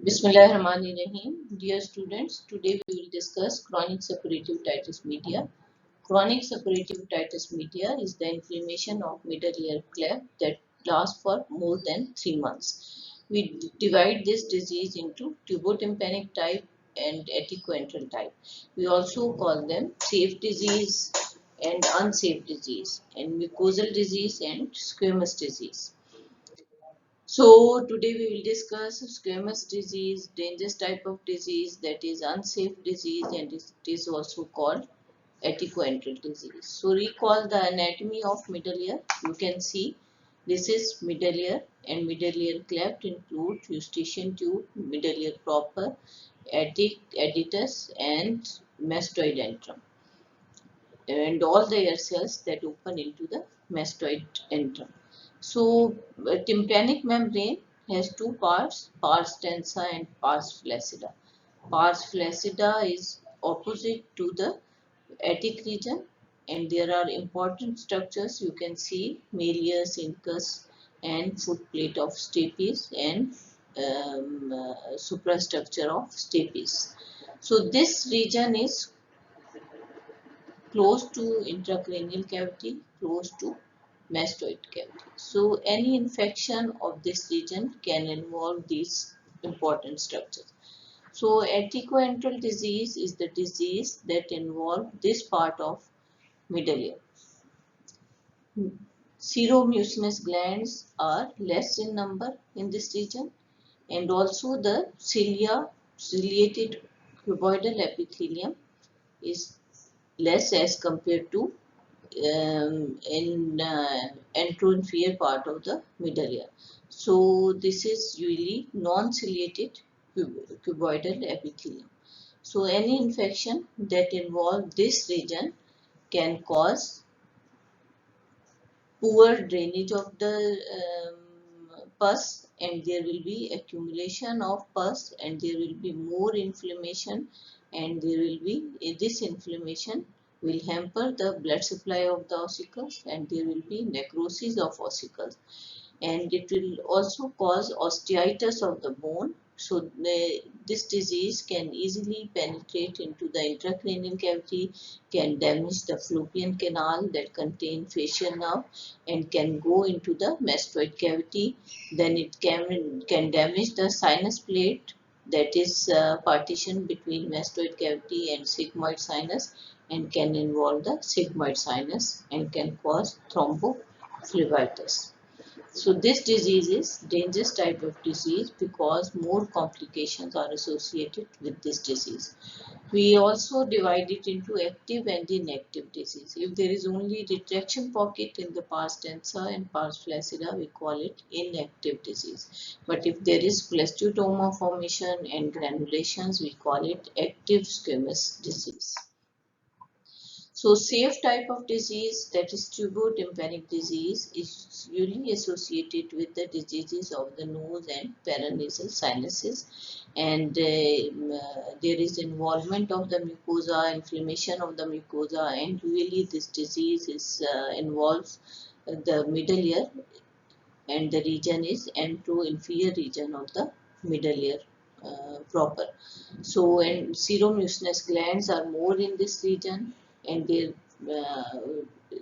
Bismillahirrahmanirrahim. Dear students, today we will discuss chronic suppurative otitis media. Chronic suppurative otitis media is the inflammation of middle ear cleft that lasts for more than 3 months. We divide this disease into tubotympanic type and attico type. We also call them safe disease and unsafe disease, and mucosal disease and squamous disease. So today we will discuss squamous disease, dangerous type of disease, that is unsafe disease, and it is also called atticoantral disease. So recall the anatomy of middle ear. You can see this is middle ear, and middle ear cleft include eustachian tube, middle ear proper, attic, additus, and mastoid antrum, and all the air cells that open into the mastoid antrum. So, tympanic membrane has two parts, pars tensa and pars flaccida. Pars flaccida is opposite to the attic region, and there are important structures you can see: malleus, incus, and footplate of stapes, and suprastructure of stapes. So this region is close to intracranial cavity, close to mastoid cavity. So any infection of this region can involve these important structures. So atticoantral disease is the disease that involves this part of middle ear. Seromucinous glands are less in number in this region, and also the ciliated cuboidal epithelium is less as compared to in anteroinferior part of the middle ear. So this is usually non-ciliated cuboidal epithelium. So any infection that involves this region can cause poor drainage of the pus, and there will be accumulation of pus, and there will be more inflammation, and there will be this inflammation will hamper the blood supply of the ossicles, and there will be necrosis of ossicles, and it will also cause osteitis of the bone. So this disease can easily penetrate into the intracranial cavity, can damage the fallopian canal that contain facial nerve, and can go into the mastoid cavity. Then it can damage the sinus plate, that is partition between mastoid cavity and sigmoid sinus, and can involve the sigmoid sinus and can cause thrombophlebitis. So this disease is dangerous type of disease because more complications are associated with this disease. We also divide it into active and inactive disease. If there is only retraction pocket in the pars tensa and pars flaccida, we call it inactive disease. But if there is cholesteatoma formation and granulations, we call it active squamous disease. So safe type of disease, that is tubotympanic disease, is usually associated with the diseases of the nose and paranasal sinuses, and there is involvement of the mucosa, inflammation of the mucosa, and usually this disease involves the middle ear, and the region is anteroinferior region of the middle ear proper. So, and seromucinous glands are more in this region, and their uh,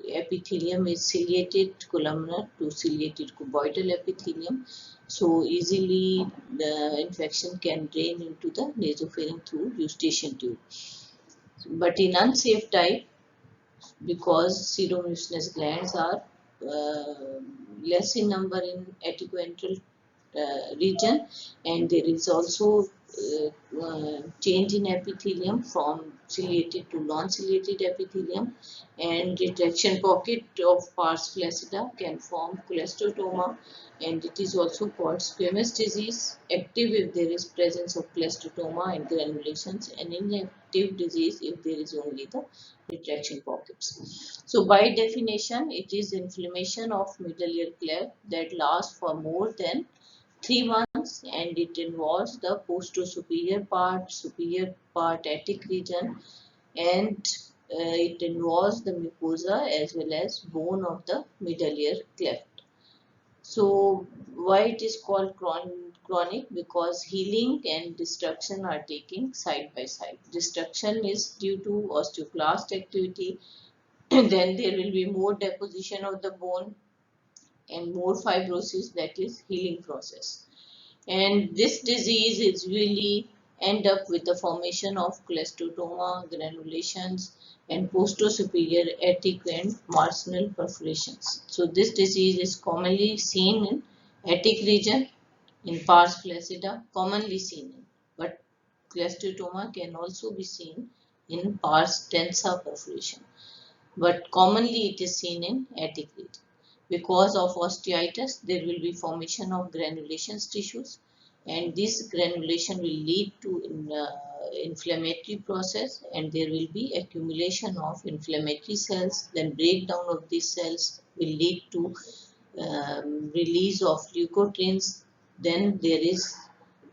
epithelium is ciliated columnar to ciliated cuboidal epithelium. So easily the infection can drain into the nasopharynx through eustachian tube. But in unsafe type, because seromucinous glands are less in number in atticoantral region, and there is also change in epithelium from ciliated to non-ciliated epithelium, and retraction pocket of pars flaccida can form cholesteatoma, and it is also called squamous disease, active if there is presence of cholesteatoma and granulations, and inactive disease if there is only the retraction pockets. So by definition, it is inflammation of middle ear cleft that lasts for more than 3 months, and it involves the superior part, attic region, and it involves the mucosa as well as bone of the middle ear cleft. So why it is called chronic because healing and destruction are taking side by side. Destruction is due to osteoclast activity, then there will be more deposition of the bone and more fibrosis, that is healing process. And this disease is really end up with the formation of cholesteatoma, granulations, and posterior attic and marginal perforations. So this disease is commonly seen in attic region, in pars flaccida, commonly seen in, but cholesteatoma can also be seen in pars densa perforation, but commonly it is seen in attic region. Because of osteitis, there will be formation of granulations tissues, and this granulation will lead to inflammatory process, and there will be accumulation of inflammatory cells. Then breakdown of these cells will lead to release of leukotrienes. Then there is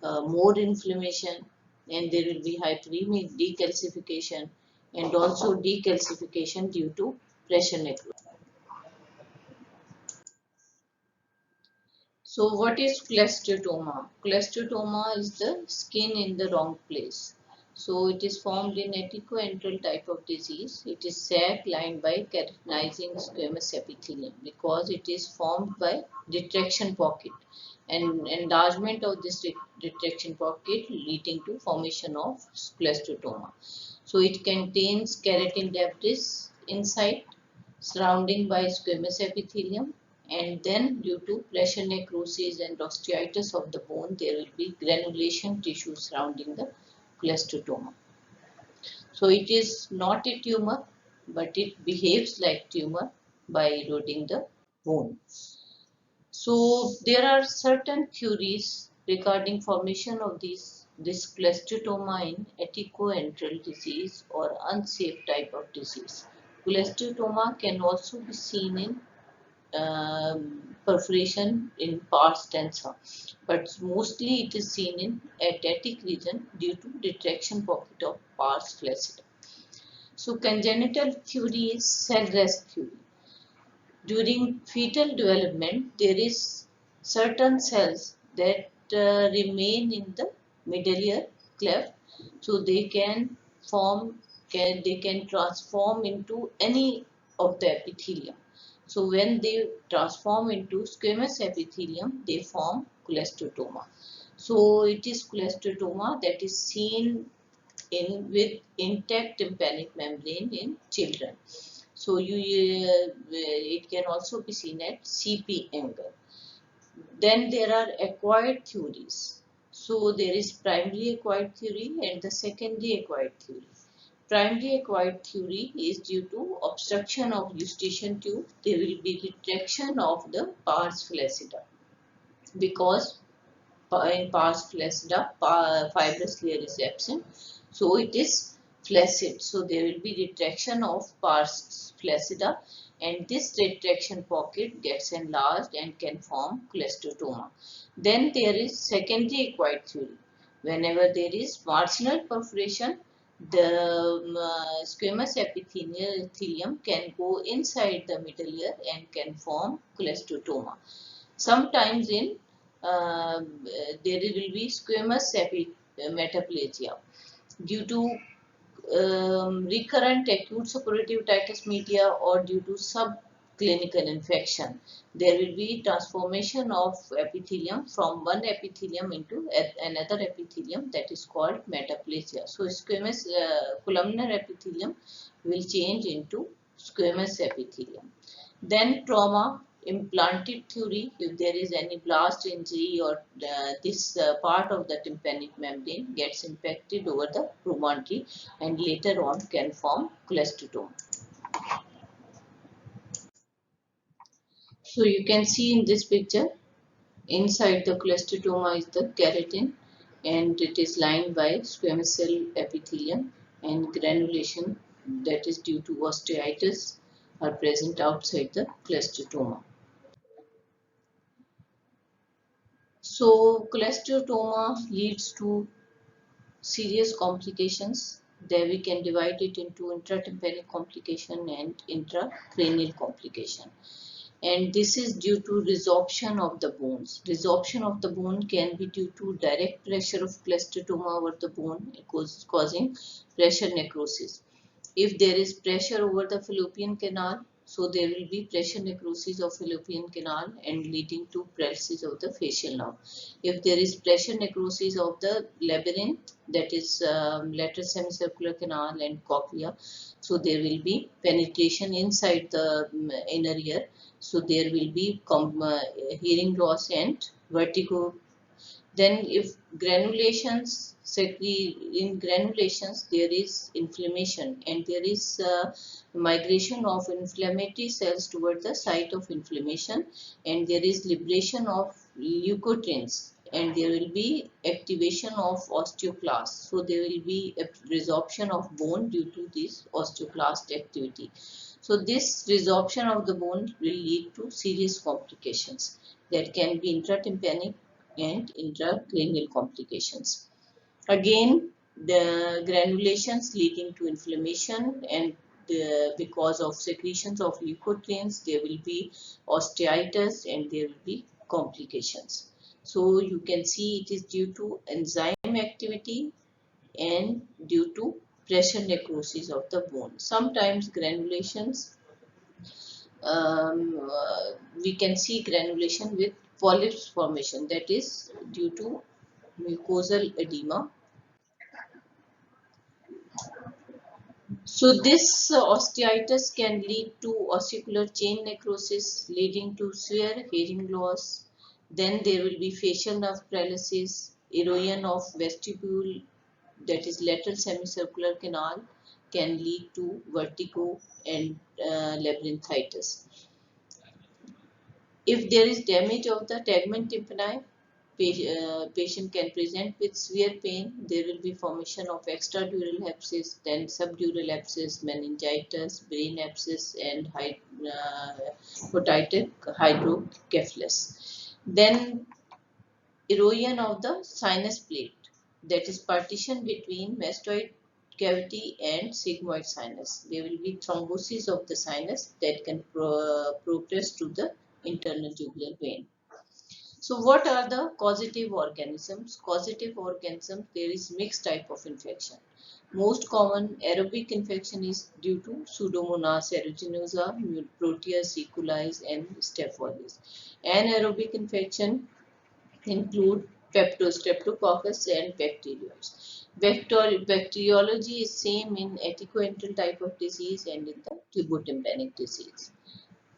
more inflammation, and there will be hyperemic decalcification, and also decalcification due to pressure necrosis. So what is cholesteatoma? Cholesteatoma is the skin in the wrong place. So it is formed in attico-antral type of disease. It is sac lined by keratinizing squamous epithelium because it is formed by retraction pocket and enlargement of this retraction pocket leading to formation of cholesteatoma. So it contains keratin debris inside surrounding by squamous epithelium, and then due to pressure necrosis and osteitis of the bone there will be granulation tissue surrounding the cholesteatoma. So it is not a tumor, but it behaves like tumor by eroding the bone. So there are certain theories regarding formation of this cholesteatoma in attico-antral disease or unsafe type of disease. Cholesteatoma can also be seen in perforation in pars densa, but mostly it is seen in attic region due to retraction pocket of pars flaccida. So congenital theory is cell rest theory. During fetal development, there is certain cells that remain in the middle ear cleft, so they can transform into any of the epithelium. So when they transform into squamous epithelium, they form cholesteatoma. So it is cholesteatoma that is seen in with intact tympanic membrane in children. So it can also be seen at CP angle. Then there are acquired theories. So there is primary acquired theory and the secondary acquired theory. Primary acquired theory is due to obstruction of eustachian tube. There will be retraction of the pars flaccida because in pars flaccida fibrous layer is absent. So it is flaccid. So there will be retraction of pars flaccida, and this retraction pocket gets enlarged and can form cholesteatoma. Then there is secondary acquired theory. Whenever there is marginal perforation, the squamous epithelium can go inside the middle ear and can form cholesteatoma. Sometimes in there will be squamous metaplasia due to recurrent acute suppurative otitis media or due to subclinical infection. There will be transformation of epithelium from one epithelium into another epithelium, that is called metaplasia. So squamous columnar epithelium will change into squamous epithelium. Then trauma implanted theory, if there is any blast injury or this part of the tympanic membrane gets impacted over the promontory and later on can form cholesteatoma. So you can see in this picture, inside the cholesteatoma is the keratin and it is lined by squamous cell epithelium, and granulation that is due to osteitis are present outside the cholesteatoma. So cholesteatoma leads to serious complications. There we can divide it into intratympanic complication and intracranial complication. and this is due to resorption of the bones. Resorption of the bone can be due to direct pressure of cholesteatoma over the bone, causing pressure necrosis. If there is pressure over the fallopian canal, so there will be pressure necrosis of fallopian canal and leading to paralysis of the facial nerve. If there is pressure necrosis of the labyrinth, that is lateral semicircular canal and cochlea, so there will be penetration inside the inner ear, so there will be hearing loss and vertigo. Then if granulations in granulations there is inflammation and there is migration of inflammatory cells toward the site of inflammation, and there is liberation of leukotrienes, and there will be activation of osteoclasts. So there will be a resorption of bone due to this osteoclast activity. So this resorption of the bone will lead to serious complications that can be intratympanic and intracranial complications. Again, the granulations leading to inflammation, and because of secretions of leukotrienes, there will be osteitis and there will be complications. So you can see it is due to enzyme activity and due to pressure necrosis of the bone. Sometimes granulations, we can see granulation with polyps formation, that is due to mucosal edema. So this osteitis can lead to ossicular chain necrosis leading to severe hearing loss. Then there will be facial nerve paralysis, erosion of vestibule, that is lateral semicircular canal, can lead to vertigo and labyrinthitis. If there is damage of the tegmen tympani, patient can present with severe pain. There will be formation of extradural abscess, then subdural abscess, meningitis, brain abscess, and otitic hydrocephalus. Then erosion of the sinus plate, that is partition between mastoid cavity and sigmoid sinus. There will be thrombosis of the sinus that can progress to the internal jugular vein. So what are the causative organisms? Causative organisms, there is mixed type of infection. Most common aerobic infection is due to Pseudomonas aeruginosa, Proteus, E. coli, and Staph aureus. Anaerobic infection include Streptococcus and bacterioids. Bacteriology is same in attico type of disease and in the tubotympanic disease.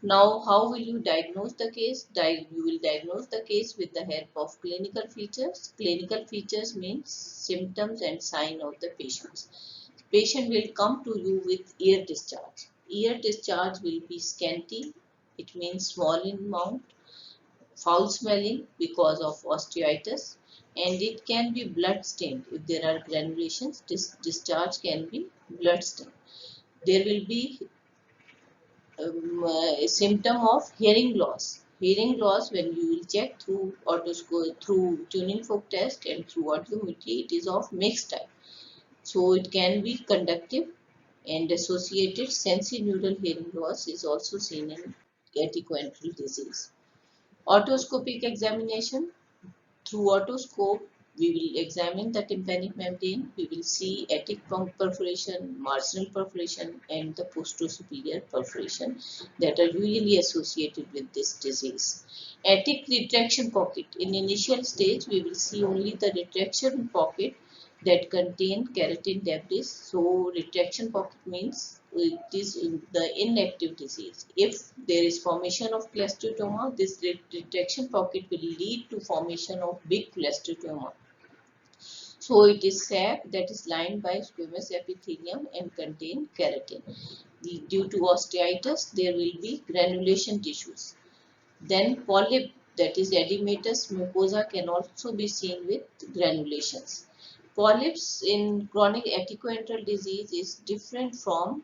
Now, how will you diagnose the case? You will diagnose the case with the help of clinical features. Clinical features means symptoms and sign of the patients. Patient will come to you with ear discharge. Ear discharge will be scanty. It means small in amount, foul smelling because of osteitis, and it can be blood stained. If there are granulations, discharge can be blood stained. There will be a symptom of hearing loss. Hearing loss, when you will check through otoscope, through tuning fork test and through audiometry, it is of mixed type. So it can be conductive, and associated sensorineural hearing loss is also seen in attico disease. Otoscopic examination. Through otoscope, we will examine the tympanic membrane. We will see attic perforation, marginal perforation, and the posterior perforation that are usually associated with this disease. Attic retraction pocket. In initial stage, we will see only the retraction pocket that contain keratin debris. So retraction pocket means it is the inactive disease. If there is formation of cholesteatoma, this retraction pocket will lead to formation of big cholesteatoma. So it is sac that is lined by squamous epithelium and contain keratin. Due to osteitis, there will be granulation tissues. Then polyp, that is edematous mucosa, can also be seen with granulations. Polyps in chronic attico disease is different from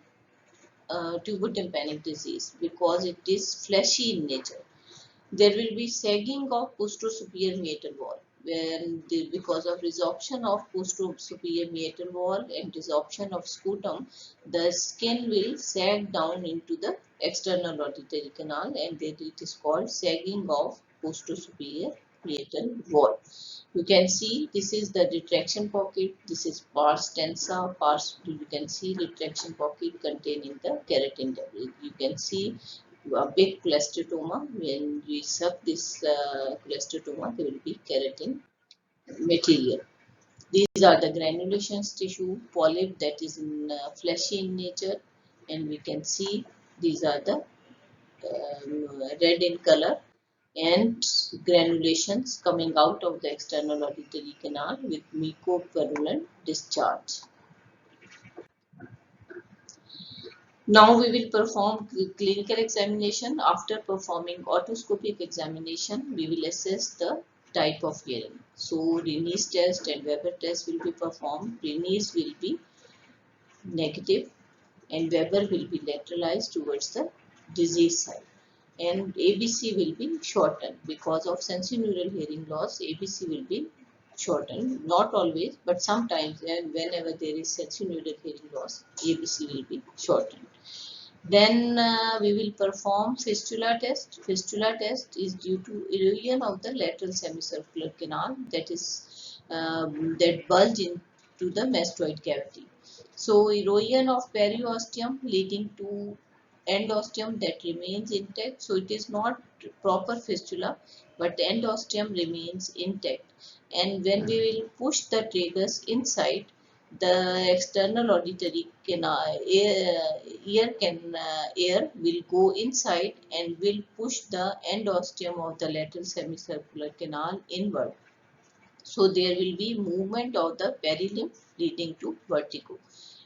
tubotympanic disease because it is fleshy in nature. There will be sagging of posterior meatal wall. because of resorption of posterior meatal wall and resorption of scutum, the skin will sag down into the external auditory canal, and then it is called sagging of posterior meatal wall. You can see this is the retraction pocket, this is pars tensa, you can see retraction pocket containing the keratin debris. You can see a big cholesteatoma. When we suck this cholesteatoma, there will be keratin material. These are the granulations tissue, polyp that is in fleshy in nature, and we can see these are the red in color and granulations coming out of the external auditory canal with mucopurulent discharge. Now we will perform clinical examination. After performing otoscopic examination, we will assess the type of hearing. So Rinne's test and Weber test will be performed. Rinne's will be negative and Weber will be lateralized towards the disease side. And ABC will be shortened because of sensorineural hearing loss. ABC will be shortened, not always, but sometimes, and whenever there is sensorineural hearing loss, ABC will be shortened. Then we will perform fistula test. Fistula test is due to erosion of the lateral semicircular canal, that is that bulge into the mastoid cavity. So erosion of periosteum leading to endosteum that remains intact. So it is not proper fistula, but endosteum remains intact. And when we will push the tragus inside, the external auditory canal, air will go inside and will push the endosteum of the lateral semicircular canal inward. So there will be movement of the perilymph leading to vertigo.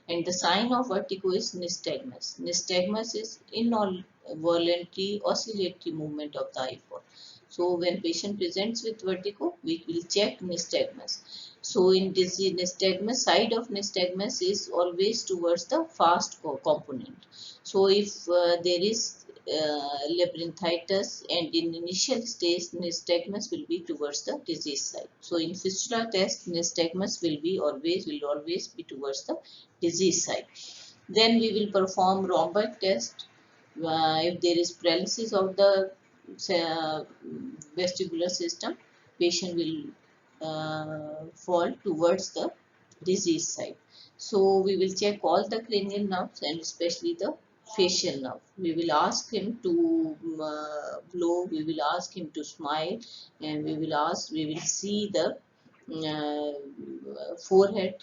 And the sign of vertigo is nystagmus. Nystagmus is involuntary oscillatory movement of the eyeball. So when patient presents with vertigo, we will check nystagmus. So in this nystagmus, side of nystagmus is always towards the fast component. So if there is labyrinthitis and in initial stage nystagmus will be towards the disease side. So in fistula test nystagmus will always be towards the disease side. Then we will perform rhomboid test. If there is paralysis of the vestibular system, patient will fall towards the disease side. So we will check all the cranial nerves and especially the facial nerve. We will ask him to blow, we will ask him to smile, and we will see the forehead.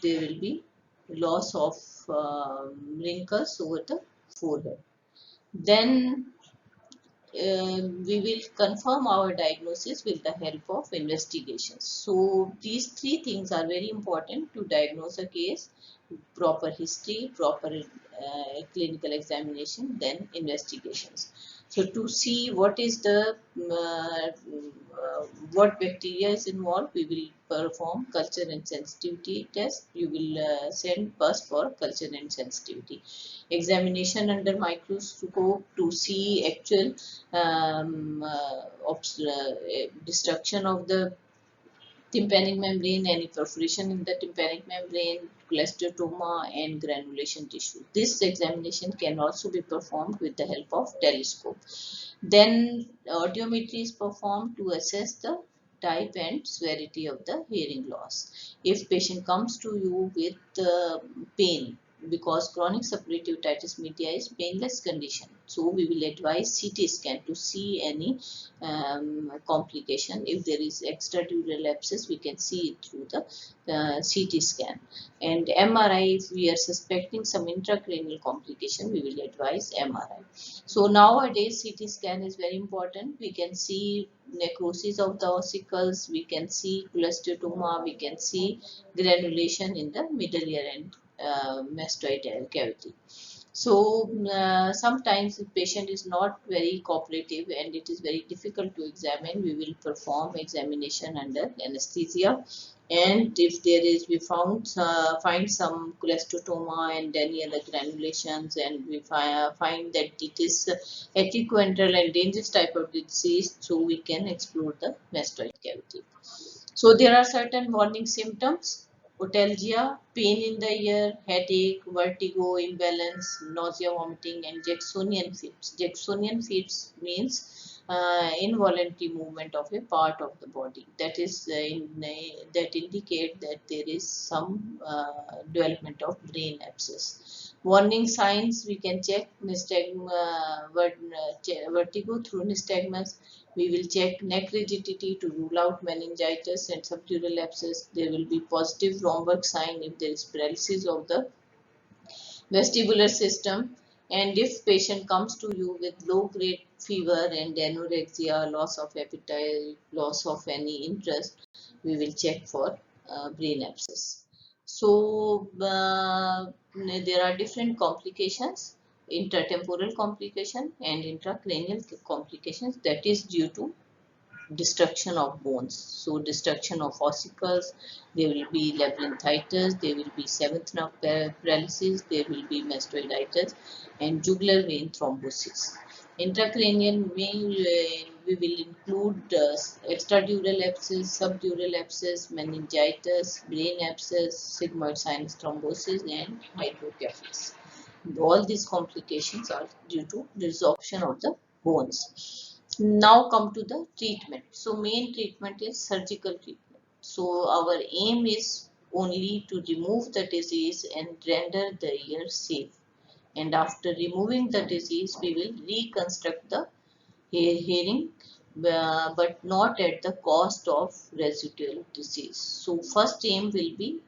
There will be loss of wrinkles over the forehead. Then we will confirm our diagnosis with the help of investigations. So these three things are very important to diagnose a case: proper history, proper clinical examination, then investigations. So to see what is the what bacteria is involved, we will perform culture and sensitivity test. You will send pus for culture and sensitivity. Examination under microscope to see actual destruction of the tympanic membrane, any perforation in the tympanic membrane, cholesteatoma, and granulation tissue. This examination can also be performed with the help of telescope. Then audiometry is performed to assess the type and severity of the hearing loss. If patient comes to you with pain, because chronic suppurative otitis media is painless condition, so we will advise CT scan to see any complication. If there is extradural abscess, we can see it through the CT scan. And MRI, if we are suspecting some intracranial complication, we will advise MRI. So nowadays CT scan is very important. We can see necrosis of the ossicles, we can see cholesteatoma, we can see granulation in the middle ear and mastoid cavity. So sometimes the patient is not very cooperative and it is very difficult to examine. We will perform examination under anesthesia, and if there is, we find some cholesteatoma and any other granulations, and we find that it is attico antral and dangerous type of disease, so we can explore the mastoid cavity. So there are certain warning symptoms: otalgia, pain in the ear, headache, vertigo, imbalance, nausea, vomiting, and Jacksonian fits. Jacksonian fits means involuntary movement of a part of the body. That is that indicate that there is some development of brain abscess. Warning signs: we can check vertigo through nystagmus. We will check neck rigidity to rule out meningitis and subdural abscess. There will be positive Romberg sign if there is paralysis of the vestibular system. And if patient comes to you with low grade fever and anorexia, loss of appetite, loss of any interest, we will check for brain abscess. So there are different complications: intertemporal complication and intracranial complications, that is due to destruction of bones. So destruction of ossicles, there will be labyrinthitis, there will be seventh nerve paralysis, there will be mastoiditis and jugular vein thrombosis. Intracranial we will include extradural abscess, subdural abscess, meningitis, brain abscess, sigmoid sinus thrombosis and hydrocephalus. All these complications are due to resorption of the bones. Now come to the treatment. So main treatment is surgical treatment. So our aim is only to remove the disease and render the ear safe. And after removing the disease, we will reconstruct the hearing, but not at the cost of residual disease. So first aim will be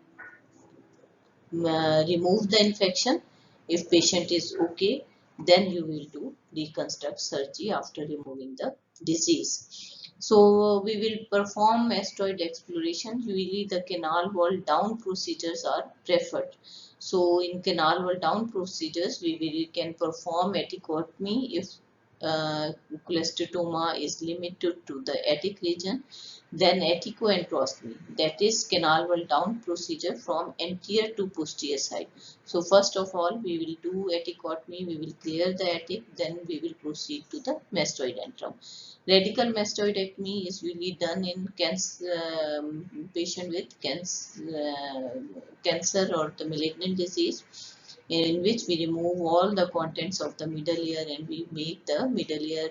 remove the infection. If patient is okay, then you will do reconstruct surgery after removing the disease. So we will perform mastoid exploration. Usually the canal wall down procedures are preferred. So in canal wall down procedures, we can perform atticotomy if cholesteatoma is limited to the attic region. Then attico-antrostomy, that is canal wall down procedure from anterior to posterior side. So first of all, we will do atticotomy, we will clear the attic, then we will proceed to the mastoid antrum. Radical mastoidectomy is usually done in patient with cancer or the malignant disease, in which we remove all the contents of the middle ear and we make the middle ear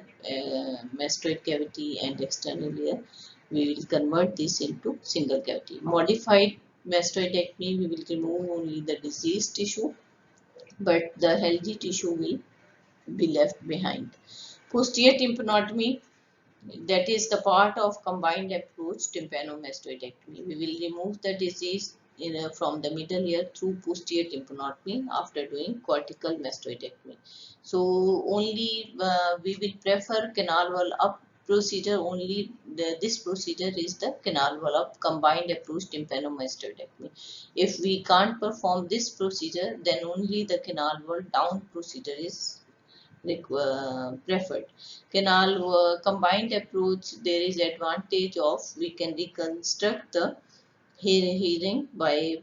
mastoid cavity and external ear. We will convert this into single cavity. Modified mastoidectomy, we will remove only the diseased tissue, but the healthy tissue will be left behind. Posterior tympanotomy, that is the part of combined approach tympanomastoidectomy. We will remove the disease from the middle ear through posterior tympanotomy after doing cortical mastoidectomy. So only we will prefer canal wall up procedure. Only this procedure is the canal wall up combined approach tympanomastoidectomy. If we can't perform this procedure, then only the canal wall down procedure is preferred. Canal combined approach, there is advantage of we can reconstruct the hearing by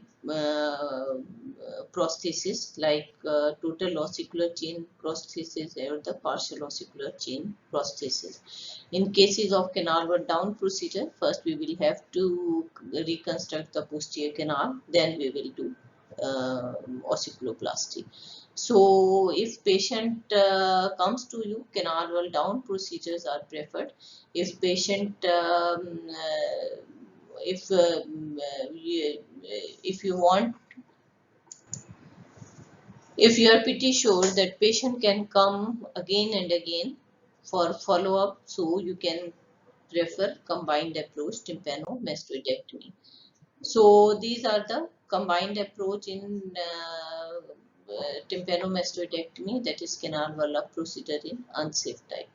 prosthesis like total ossicular chain prosthesis or the partial ossicular chain prosthesis. In cases of canal wall down procedure, first we will have to reconstruct the posterior canal, then we will do ossiculoplasty. So if patient comes to you, canal wall down procedures are preferred. If patient if you want, if you are pretty sure that patient can come again and again for follow up, so you can prefer combined approach tympanomastoidectomy. So these are the combined approach in tympanomastoidectomy, that is canal wall up procedure in unsafe type.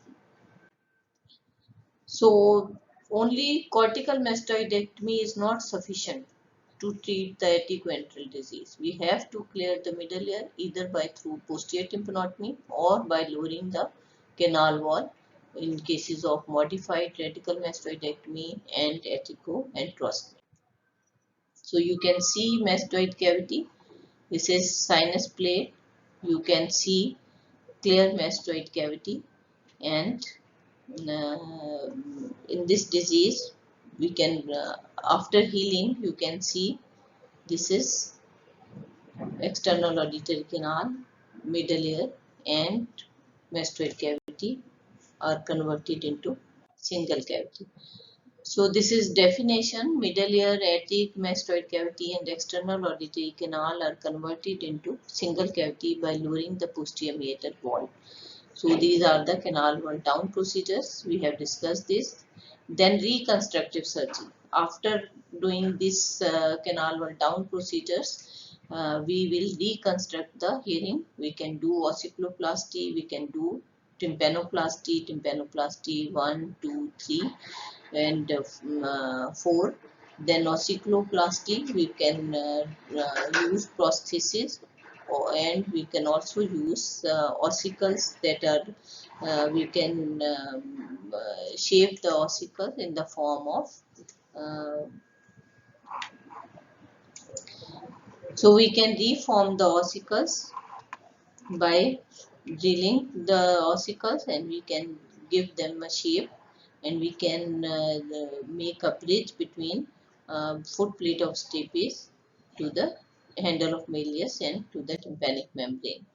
So only cortical mastoidectomy is not sufficient to treat the atticoantral disease. We have to clear the middle ear either by through posterior tympanotomy or by lowering the canal wall in cases of modified radical mastoidectomy and atticoantrostomy. So you can see mastoid cavity. This is sinus plate. You can see clear mastoid cavity, and in this disease we can after healing you can see this is external auditory canal, middle ear and mastoid cavity are converted into single cavity. So this is definition: middle ear, attic, mastoid cavity and external auditory canal are converted into single cavity by lowering the posterior meatal wall. So these are the canal wall down procedures. We have discussed this. Then reconstructive surgery. After doing this canal wall down procedures, we will reconstruct the hearing. We can do ossiculoplasty, we can do tympanoplasty 1, 2, 3 and 4. Then ossiculoplasty, we can use prosthesis, and we can also use ossicles that are we can shape the ossicle in the form of uh, so we can reform the ossicles by drilling the ossicles, and we can give them a shape, and we can make a bridge between foot plate of stapes to the handle of malleus and to the tympanic membrane.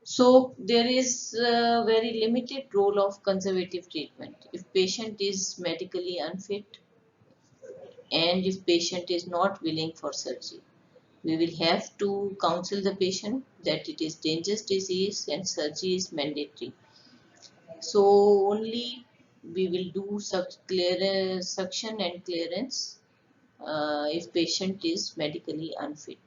So there is a very limited role of conservative treatment. If patient is medically unfit and if patient is not willing for surgery, we will have to counsel the patient that it is dangerous disease and surgery is mandatory. So only we will do suction and clearance if patient is medically unfit.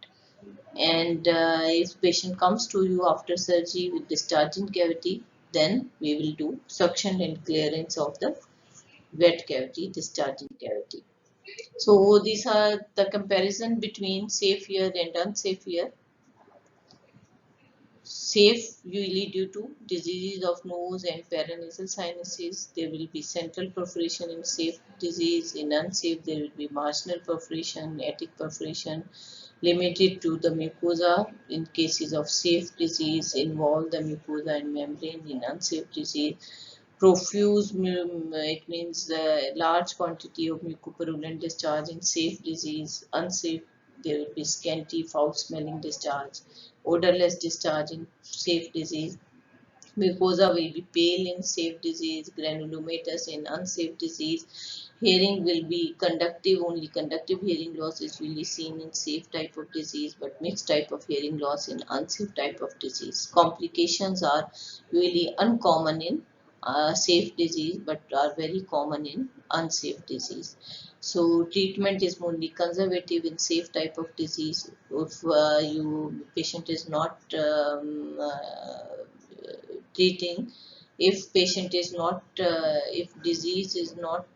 And if patient comes to you after surgery with discharging cavity, then we will do suction and clearance of the wet cavity, discharging cavity. So these are the comparison between safe ear and unsafe ear. Safe usually due to diseases of nose and paranasal sinuses. There will be central perforation in safe disease. In unsafe, there will be marginal perforation, attic perforation, limited to the mucosa. In cases of safe disease, involve the mucosa and membrane. In unsafe disease, profuse, it means large quantity of mucopurulent discharge. In safe disease. Unsafe, there will be scanty, foul smelling discharge, odorless discharge in safe disease. Mucosa will be pale in safe disease, granulomatous in unsafe disease. Hearing will be conductive, only conductive hearing loss is usually seen in safe type of disease, but mixed type of hearing loss in unsafe type of disease. Complications are really uncommon in safe disease, but are very common in unsafe disease. So treatment is mostly conservative in safe type of disease. If you patient is not treating, if patient is not if disease is not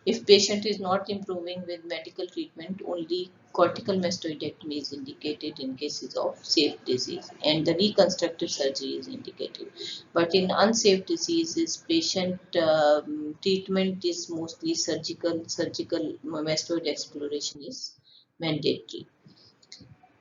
if patient is not improving with medical treatment, only cortical mastoidectomy is indicated in cases of safe disease, and the reconstructive surgery is indicated. But in unsafe diseases, patient treatment is mostly surgical. Surgical mastoid exploration is mandatory.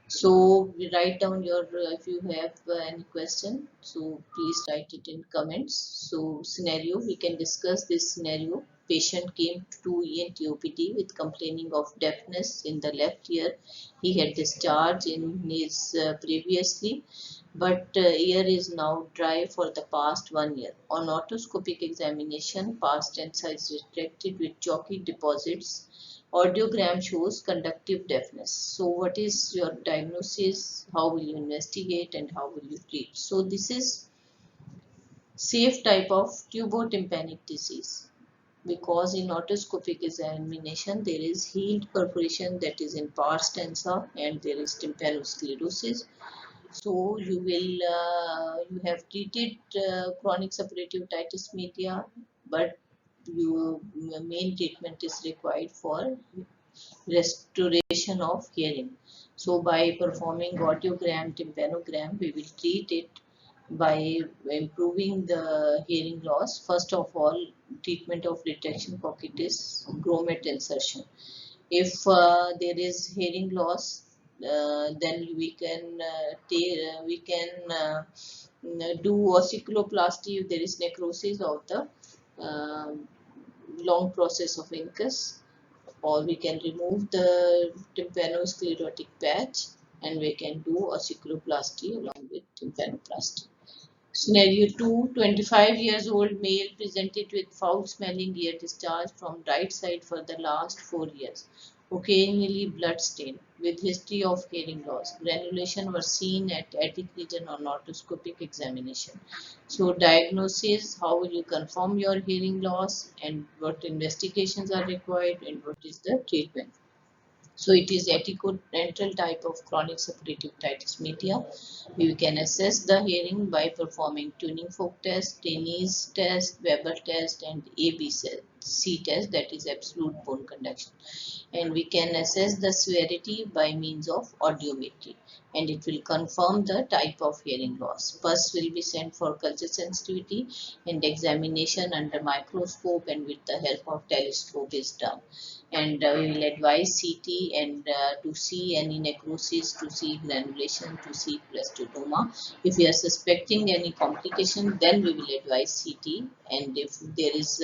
So we write down your if you have any question, so please write it in comments. So scenario, we can discuss this scenario. Patient came to ENT OPD with complaining of deafness in the left ear. He had discharge in his previously, but ear is now dry for the past 1 year. On otoscopic examination, past tensa is detected with chalky deposits. Audiogram shows conductive deafness. So what is your diagnosis? How will you investigate and how will you treat? So this is safe type of tubotympanic disease, because in otoscopic examination there is healed perforation that is in pars tensa and there is tympanosclerosis. So you will you have treated chronic suppurative otitis media, but your main treatment is required for restoration of hearing. So by performing audiogram, tympanogram, we will treat it by improving the hearing loss. First of all, treatment of retraction pocket is grommet insertion. If there is hearing loss, then we can do ossiculoplasty if there is necrosis of the uh, long process of Mcqs, or we can remove the tympanosclerotic patch and we can do ossiculoplasty along with tympanoplasty. Scenario 2, 25 years old male presented with foul smelling ear discharge from right side for the last 4 years. Occasionally blood stain with history of hearing loss. Granulation were seen at attic region on otoscopic examination. So diagnosis, how will you confirm your hearing loss and what investigations are required and what is the treatment. So it is antral type of chronic suppurative otitis media. We can assess the hearing by performing tuning fork test, Tenny's test, Weber test, and ABC test, that is absolute bone conduction. And we can assess the severity by means of audiometry, and it will confirm the type of hearing loss. Pus will be sent for culture sensitivity and examination under microscope and with the help of telescope is done. And we will advise CT and to see any necrosis, to see granulation, to see plastidoma. If we are suspecting any complication, then we will advise CT. And if there is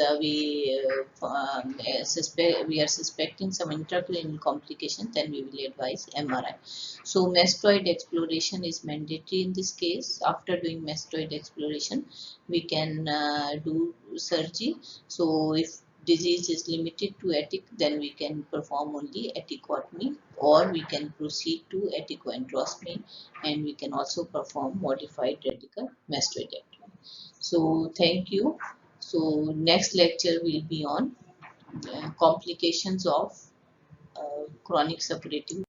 we are suspecting some intracranial complication, then we will advise MRI. So mastoid exploration is mandatory in this case. After doing mastoid exploration, we can do surgery. So if disease is limited to attic, then we can perform only atticotomy, or we can proceed to atticoandrostomy, and we can also perform modified radical mastoidectomy. So thank you. So next lecture will be on complications of chronic suppurative